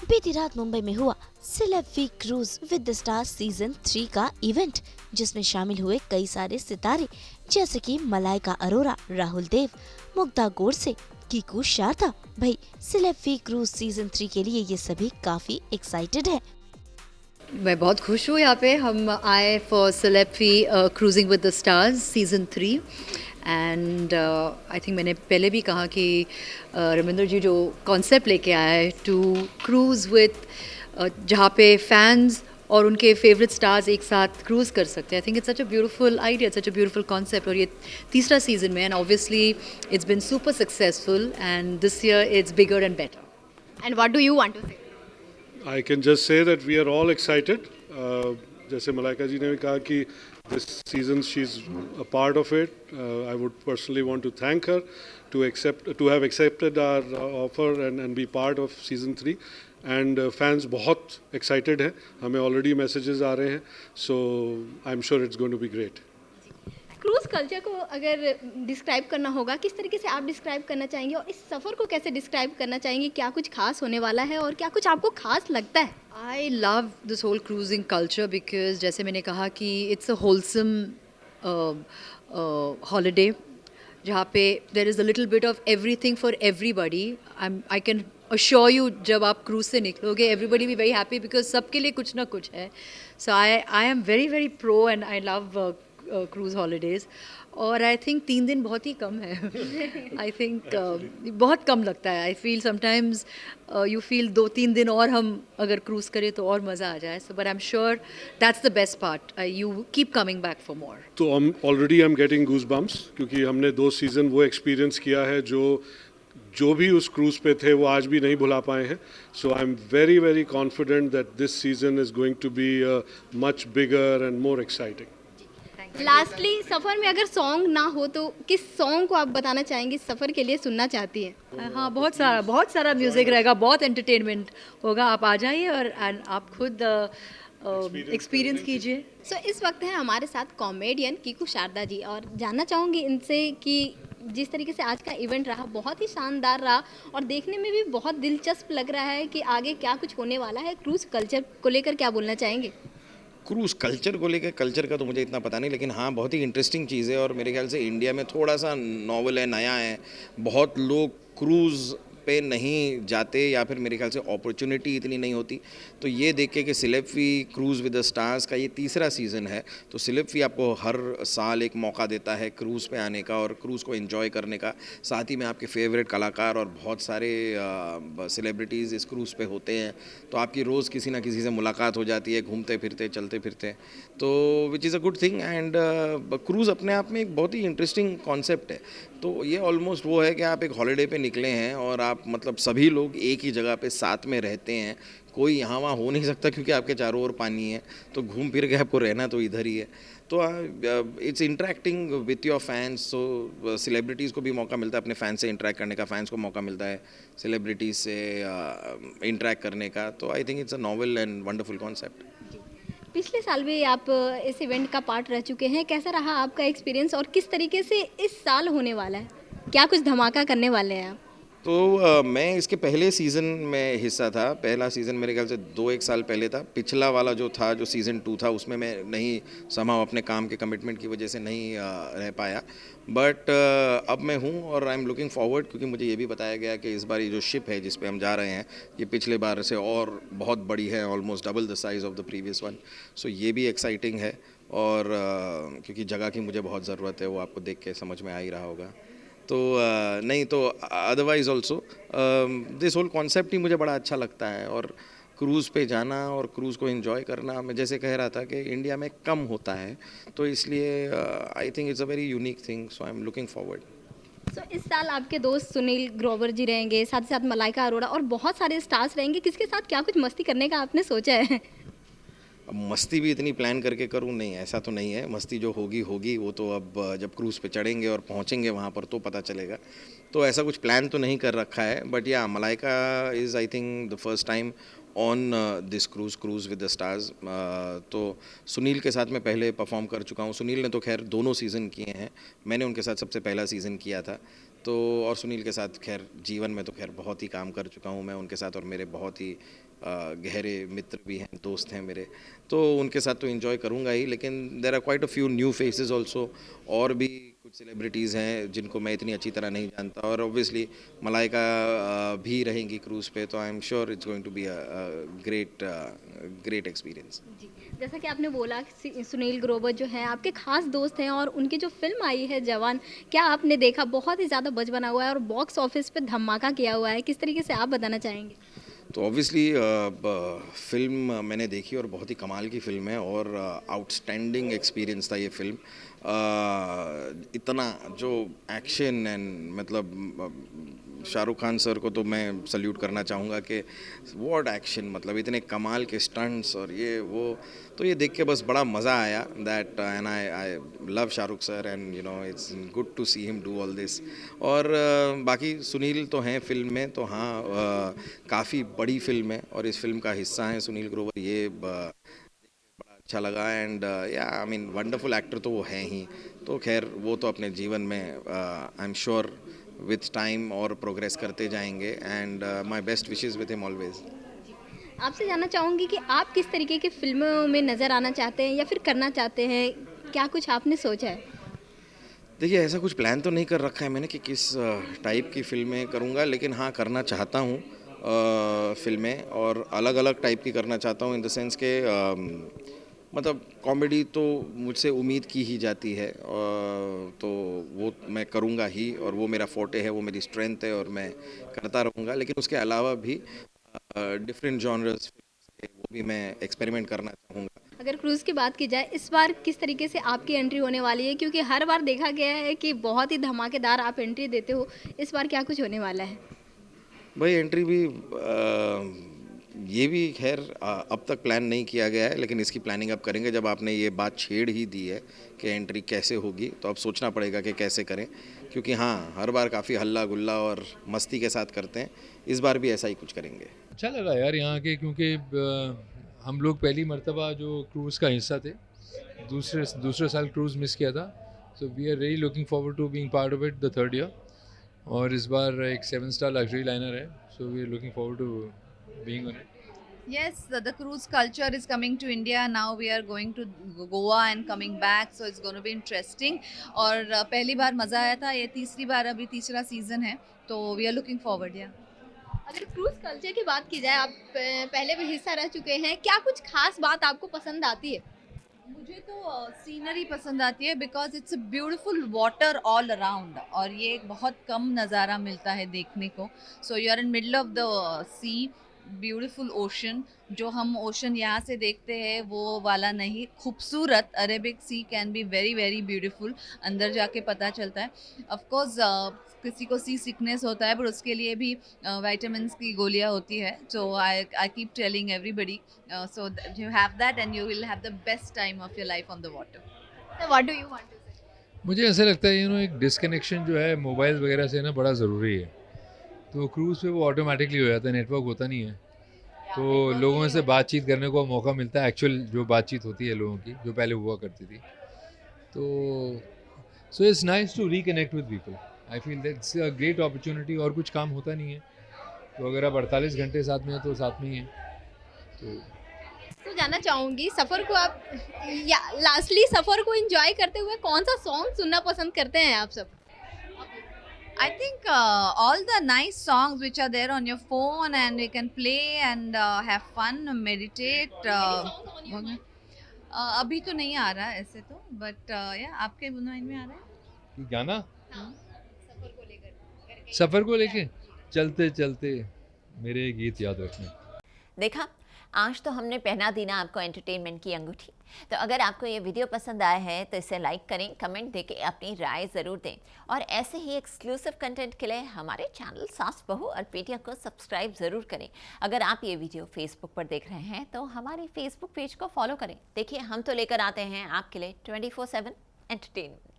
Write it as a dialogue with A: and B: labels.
A: बीती रात मुंबई में हुआ celeb week cruise with the stars season 3 का इवेंट, जिसमें शामिल हुए कई सारे सितारे जैसे कि मलाइका अरोरा, राहुल देव, मुग्धा गोडसे, कीकू शारदा। भाई सेलेब वीक क्रूज सीजन 3 के लिए ये सभी काफी एक्साइटेड है।
B: मैं बहुत खुश हूँ। यहाँ पे हम आए for celebrity cruising with the stars season 3 and I think मैंने पहले भी कहा कि रविंदर जी जो कॉन्सेप्ट लेके आए हैं टू क्रूज़ विद जहाँ पे फैंस और उनके फेवरेट स्टार्स एक साथ क्रूज़ कर सकते हैं। I think it's such a beautiful idea, such a beautiful concept. और ये तीसरा सीज़न में and obviously it's been super successful and this year it's bigger and better.
C: And what do you want to say?
D: I can just say that we are all excited. जैसे मलाइका जी ने भी कहा कि this season she's a part of it. I would personally want to thank her to have accepted our offer and be part of season 3. And fans बहुत excited हैं. हमें already messages आ रहे हैं. So I'm sure it's going to be great.
C: Cruise culture को अगर describe करना होगा, किस तरीके से आप डिस्क्राइब करना चाहेंगे और इस सफ़र को कैसे डिस्क्राइब करना चाहेंगे? क्या कुछ खास होने वाला है और क्या कुछ आपको खास लगता है?
B: I love this whole cruising culture because जैसे मैंने कहा कि it's a wholesome holiday जहाँ पे there is a little bit of everything for everybody. I can assure you जब आप क्रूज से निकलोगे everybody be very happy because सबके लिए कुछ ना कुछ है. So I am very very pro and I love cruise holidays. और आई थिंक 3 दिन बहुत ही कम है। आई थिंक बहुत कम लगता है। I feel sometimes you feel 2-3 दिन और हम अगर क्रूज़ करें तो और मज़ा आ जाए। So but I am sure that's the best part, you keep coming back for more.
D: तो already I am getting goose bumps क्योंकि हमने 2 सीज़न वो एक्सपीरियंस किया है जो भी उस क्रूज़ पे थे वो आज भी नहीं भुला पाए हैं। So I am very very confident that this season is going to be much bigger and more exciting.
C: Lastly, सफ़र में अगर सॉन्ग ना हो तो किस सॉन्ग को आप बताना चाहेंगे सफ़र के लिए सुनना चाहती हैं?
B: हाँ, बहुत सारा म्यूज़िक रहेगा, बहुत एंटरटेनमेंट होगा। आप आ जाइए और आप खुद एक्सपीरियंस कीजिए।
C: सो इस वक्त है हमारे साथ कॉमेडियन कीकू शारदा जी और जानना चाहूँगी इनसे कि जिस तरीके से आज का इवेंट रहा बहुत ही शानदार रहा और देखने में भी बहुत दिलचस्प लग रहा है कि आगे क्या कुछ होने वाला है। क्रूज़ कल्चर को लेकर क्या बोलना चाहेंगे?
E: क्रूज़ कल्चर को लेकर, कल्चर का तो मुझे इतना पता नहीं, लेकिन हाँ बहुत ही इंटरेस्टिंग चीज़ है और मेरे ख्याल से इंडिया में थोड़ा सा नॉवल है, नया है। बहुत लोग क्रूज़ पे नहीं जाते या फिर मेरे ख्याल से अपॉर्चुनिटी इतनी नहीं होती। तो ये देख के कि celebrity cruise with the stars का ये तीसरा सीज़न है, तो सेलेब्रिटी आपको हर साल एक मौका देता है क्रूज़ पे आने का और क्रूज़ को एंजॉय करने का। साथ ही में आपके फेवरेट कलाकार और बहुत सारे सेलिब्रिटीज़ इस क्रूज़ पे होते हैं, तो आपकी रोज़ किसी ना किसी से मुलाकात हो जाती है घूमते फिरते चलते फिरते, तो which is a good thing. And cruise अपने आप में एक बहुत ही इंटरेस्टिंग कॉन्सेप्ट है। तो ये ऑलमोस्ट वो है कि आप एक हॉलीडे पे निकले हैं और आप मतलब सभी लोग एक ही जगह पे साथ में रहते हैं, कोई यहाँ वहाँ हो नहीं सकता क्योंकि आपके चारों ओर पानी है, तो घूम फिर के आपको रहना तो इधर ही है। तो it's interacting with your fans. So celebrities को भी मौका मिलता है अपने फैंस से इंटरेक्ट करने का, फैंस को मौका मिलता है सेलिब्रिटीज़ से इंटरेक्ट करने का। तो आई think it's a novel and wonderful concept.
C: पिछले साल भी आप इस इवेंट का पार्ट रह चुके हैं, कैसा रहा आपका एक्सपीरियंस और किस तरीके से इस साल होने वाला है? क्या कुछ धमाका करने वाले हैं आप?
E: तो मैं इसके पहले सीज़न में हिस्सा था। पहला सीज़न मेरे ख्याल से 2-1 साल पहले था। पिछला वाला जो था, जो सीज़न 2 था, उसमें मैं नहीं समाव अपने काम के कमिटमेंट की वजह से नहीं रह पाया। बट अब मैं हूँ और आई एम लुकिंग फॉरवर्ड, क्योंकि मुझे ये भी बताया गया कि इस बार ये जो शिप है जिस पे हम जा रहे हैं, ये पिछले बार से और बहुत बड़ी है, almost double the size of the previous one. So ये भी एक्साइटिंग है और क्योंकि जगह की मुझे बहुत ज़रूरत है, वो आपको देख के समझ में आ ही रहा होगा। तो नहीं तो otherwise also this whole concept ही मुझे बड़ा अच्छा लगता है। और क्रूज़ पे जाना और क्रूज़ को एंजॉय करना, मैं जैसे कह रहा था कि इंडिया में कम होता है, तो इसलिए I think it's a very unique thing. So I am looking forward.
C: So इस साल आपके दोस्त सुनील ग्रोवर जी रहेंगे, साथ ही साथ मलाइका अरोड़ा और बहुत सारे स्टार्स रहेंगे। किसके साथ क्या कुछ मस्ती करने का आपने सोचा है?
E: अब मस्ती भी इतनी प्लान करके करूँ, नहीं, ऐसा तो नहीं है। मस्ती जो होगी होगी, वो तो अब जब क्रूज़ पे चढ़ेंगे और पहुँचेंगे वहाँ पर तो पता चलेगा। तो ऐसा कुछ प्लान तो नहीं कर रखा है। बट या Malaika is I think the first time on this cruise with the stars. तो सुनील के साथ मैं पहले परफॉर्म कर चुका हूँ। सुनील ने तो खैर दोनों सीज़न किए हैं, मैंने उनके साथ सबसे पहला सीज़न किया था। तो और सुनील के साथ खैर जीवन में तो खैर बहुत ही काम कर चुका हूँ मैं उनके साथ, और मेरे बहुत ही गहरे मित्र भी हैं, दोस्त हैं मेरे, तो उनके साथ तो एंजॉय करूँगा ही। लेकिन there are quite a few new faces also, और भी कुछ सेलिब्रिटीज़ हैं जिनको मैं इतनी अच्छी तरह नहीं जानता, और ऑब्वियसली मलाइका भी रहेंगी क्रूज़ पे, तो I am sure it's going to be a great experience.
C: जी, जैसा कि आपने बोला कि सुनील ग्रोवर जो हैं आपके खास दोस्त हैं और उनकी जो फ़िल्म आई है जवान, क्या आपने देखा? बहुत ही ज़्यादा बज़ बना हुआ है और बॉक्स ऑफिस पे धमाका किया हुआ है। किस तरीके से आप बताना चाहेंगे?
E: तो ऑब्वियसली फ़िल्म मैंने देखी और बहुत ही कमाल की फ़िल्म है, और आउटस्टैंडिंग एक्सपीरियंस था ये फ़िल्म। इतना जो एक्शन एंड मतलब शाहरुख खान सर को तो मैं सल्यूट करना चाहूँगा कि व्हाट एक्शन, मतलब इतने कमाल के स्टंट्स और ये वो, तो ये देख के बस बड़ा मज़ा आया that, and I love Shahrukh sir, and you know it's good to see him do all this. और बाकी सुनील तो हैं फिल्म में, तो हाँ काफ़ी बड़ी फिल्म है और इस फिल्म का हिस्सा है सुनील ग्रोवर, ये बड़ा अच्छा लगा। एंड या आई मीन वंडरफुल एक्टर तो वो हैं ही, तो खैर वो तो अपने जीवन में आई एम श्योर विथ टाइम और प्रोग्रेस करते जाएंगे, and my best wishes with him always.
C: आपसे जानना चाहूँगी कि आप किस तरीके की फ़िल्मों में नज़र आना चाहते हैं या फिर करना चाहते हैं? क्या कुछ आपने सोचा है?
E: देखिए ऐसा कुछ प्लान तो नहीं कर रखा है मैंने कि किस टाइप की फ़िल्में करूँगा, लेकिन हाँ करना चाहता हूँ फ़िल्में, और अलग अलग टाइप की करना चाहता हूँ इन द सेंस के मतलब कॉमेडी तो मुझसे उम्मीद की ही जाती है, तो वो मैं करूँगा ही, और वो मेरा फोर्टे है, वो मेरी स्ट्रेंथ है, और मैं करता रहूँगा। लेकिन उसके अलावा भी डिफरेंट जॉनर्स वो भी मैं एक्सपेरिमेंट करना चाहूँगा।
C: अगर क्रूज़ की बात की जाए, इस बार किस तरीके से आपकी एंट्री होने वाली है? क्योंकि हर बार देखा गया है कि बहुत ही धमाकेदार आप एंट्री देते हो। इस बार क्या कुछ होने वाला है?
E: भाई एंट्री भी ये भी खैर अब तक प्लान नहीं किया गया है, लेकिन इसकी प्लानिंग अब करेंगे। जब आपने ये बात छेड़ ही दी है कि एंट्री कैसे होगी, तो अब सोचना पड़ेगा कि कैसे करें, क्योंकि हाँ हर बार काफ़ी हल्ला गुल्ला और मस्ती के साथ करते हैं, इस बार भी ऐसा ही कुछ करेंगे।
F: अच्छा लगा यार यहाँ के, क्योंकि हम लोग पहली मर्तबा जो क्रूज़ का हिस्सा थे, दूसरे साल क्रूज़ मिस किया था, so we are really looking forward to being part of it the third year. और इस बार एक 7 स्टार लग्जरी लाइनर है, so we are looking forward to being on it.
G: Yes, the cruise culture is coming to India. Now we are going to Goa and coming back, so it's going to be interesting. और पहली बार मज़ा आया था, ये तीसरी बार, अभी तीसरा season है, तो we are looking forward, yeah.
C: अगर क्रूज़ कल्चर की बात की जाए, आप पहले भी हिस्सा रह चुके हैं, क्या कुछ खास बात आपको पसंद आती है?
G: मुझे तो सीनरी पसंद आती है, because it's a beautiful water all around, और ये एक बहुत कम नज़ारा मिलता है देखने को। So you are in middle of the sea, beautiful ocean, जो हम ओशन यहाँ से देखते हैं वो वाला नहीं, खूबसूरत। Arabic sea can be very very beautiful, अंदर जाके पता चलता है। ऑफ कोर्स किसी को सी सिकनेस होता है, पर उसके लिए भी विटामिन्स की गोलियाँ होती है। So I keep telling everybody, so you have that and you will have the best time of your life on the water.
C: So what do you want to say?
F: मुझे ऐसा लगता है एक डिसकनेक्शन जो है मोबाइल वगैरह से ना बड़ा ज़रूरी है। तो क्रूज़ पे वो ऑटोमेटिकली हो जाता है, नेटवर्क होता नहीं है, तो लोगों से बातचीत करने को मौका मिलता है, एक्चुअल जो बातचीत होती है लोगों की, जो पहले हुआ करती थी। तो so it's nice to reconnect with people. I feel that's a great opportunity, और कुछ काम होता नहीं है, तो अगर आप 48 घंटे साथ में हैं तो साथ में ही हैं। तो
C: जानना चाहूँगी, सफ़र को आप या लास्टली सफ़र को एंजॉय करते हुए कौन सा सॉन्ग सुनना पसंद करते हैं आप सब?
G: I think all the nice songs which are there on your phone and you can play and have fun, meditate. अभी तो नहीं आ रहा ऐसे तो, बट या आपके माइंड में आ रहा है?
F: ये गाना सफ़र को लेके चलते चलते मेरे गीत याद रखना।
H: देखा, आज तो हमने पहना दी ना आपको एंटरटेनमेंट की अंगूठी। तो अगर आपको ये वीडियो पसंद आया है तो इसे लाइक करें, कमेंट देके अपनी राय ज़रूर दें, और ऐसे ही एक्सक्लूसिव कंटेंट के लिए हमारे चैनल सास बहू और पेटिया को सब्सक्राइब ज़रूर करें। अगर आप ये वीडियो फेसबुक पर देख रहे हैं तो हमारे फेसबुक पेज को फॉलो करें। देखिए, हम तो लेकर आते हैं आपके लिए 24/7 एंटरटेनमेंट।